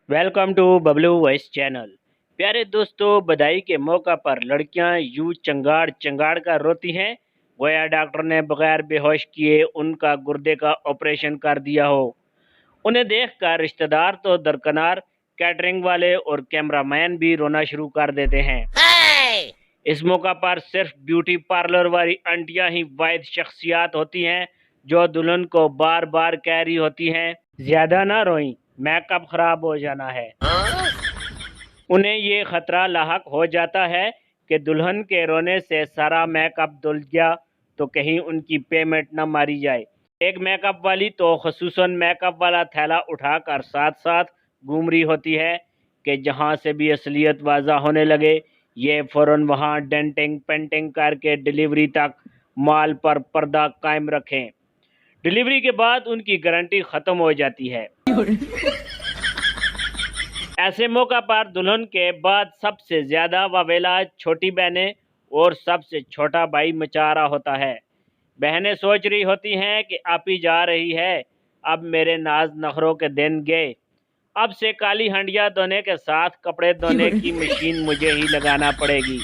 Welcome to Bablu voice channel. प्यारे दोस्तों, बधाई के मौका पर लड़कियां यूं चंगाड़ चंगाड़ कर रोती हैं गोया डॉक्टर ने बगैर बेहोश किए उनका गुर्दे का ऑपरेशन कर दिया हो। उन्हें देखकर रिश्तेदार तो दरकनार, कैटरिंग वाले और कैमरामैन भी रोना शुरू कर देते हैं। इस मौका पर सिर्फ ब्यूटी पार्लर वाली आंटियां ही वाहिद शख्सियात होती हैं जो दुल्हन को बार बार कह रही होती हैं, ज्यादा ना रोई, मेकअप खराब हो जाना है। उन्हें ये खतरा लाहक हो जाता है कि दुल्हन के रोने से सारा मेकअप धुल गया तो कहीं उनकी पेमेंट न मारी जाए। एक मेकअप वाली तो खसूसन मेकअप वाला थैला उठाकर साथ साथ घूम रही होती है कि जहां से भी असलियत वाज़ा होने लगे ये फौरन वहां डेंटिंग पेंटिंग करके डिलीवरी तक माल पर पर्दा कायम रखें। डिलीवरी के बाद उनकी गारंटी ख़त्म हो जाती है। ऐसे मौका पर दुल्हन के बाद सबसे ज्यादा वावेला छोटी बहनें और सबसे छोटा भाई मचा रहा होता है। बहनें सोच रही होती हैं कि आपी जा रही है, अब मेरे नाज नखरों के दिन गए, अब से काली हंडिया धोने के साथ कपड़े धोने की मशीन मुझे ही लगाना पड़ेगी।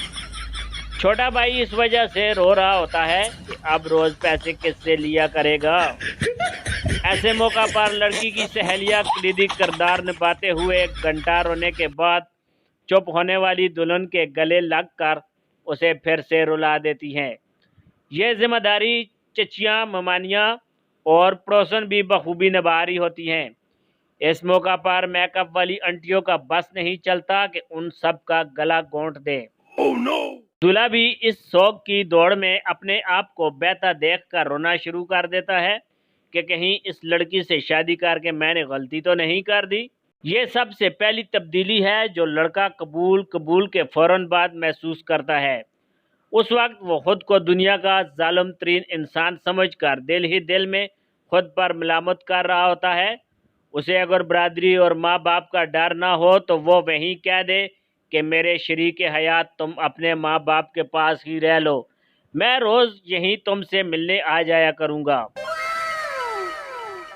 छोटा भाई इस वजह से रो रहा होता है कि अब रोज पैसे किससे लिया करेगा। ऐसे मौका पर लड़की की सहेलियां कलीदी किरदार निभाते हुए एक घंटा रोने के बाद चुप होने वाली दुल्हन के गले लगकर उसे फिर से रुला देती हैं। ये जिम्मेदारी चचियां, ममानियां और पड़ोसन भी बखूबी निभा रही होती हैं। इस मौका पर मेकअप वाली आंटियों का बस नहीं चलता कि उन सब का गला घोंट दे। दूल्हा भी इस शौक की दौड़ में अपने आप को बहता देखकर रोना शुरू कर देता है कि कहीं इस लड़की से शादी करके मैंने गलती तो नहीं कर दी। ये सबसे पहली तब्दीली है जो लड़का कबूल के फौरन बाद महसूस करता है। उस वक्त वो खुद को दुनिया का जालिम तरीन इंसान समझकर दिल ही दिल में खुद पर मलामत कर रहा होता है। उसे अगर बरादरी और माँ बाप का डर ना हो तो वो वहीं कह दे कि मेरे शरीक हयात तुम अपने माँ बाप के पास ही रह लो, मैं रोज़ यहीं तुमसे मिलने आ जाया करूँगा।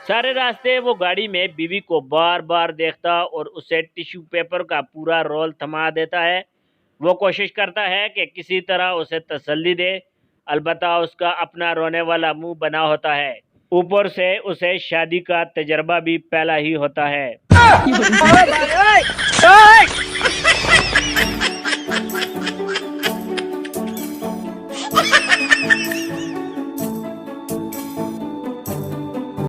सारे रास्ते वो गाड़ी में बीवी को बार बार देखता और उसे टिश्यू पेपर का पूरा रोल थमा देता है। वो कोशिश करता है कि किसी तरह उसे तसल्ली दे, अलबत्ता उसका अपना रोने वाला मुंह बना होता है। ऊपर से उसे शादी का तजर्बा भी पहला ही होता है।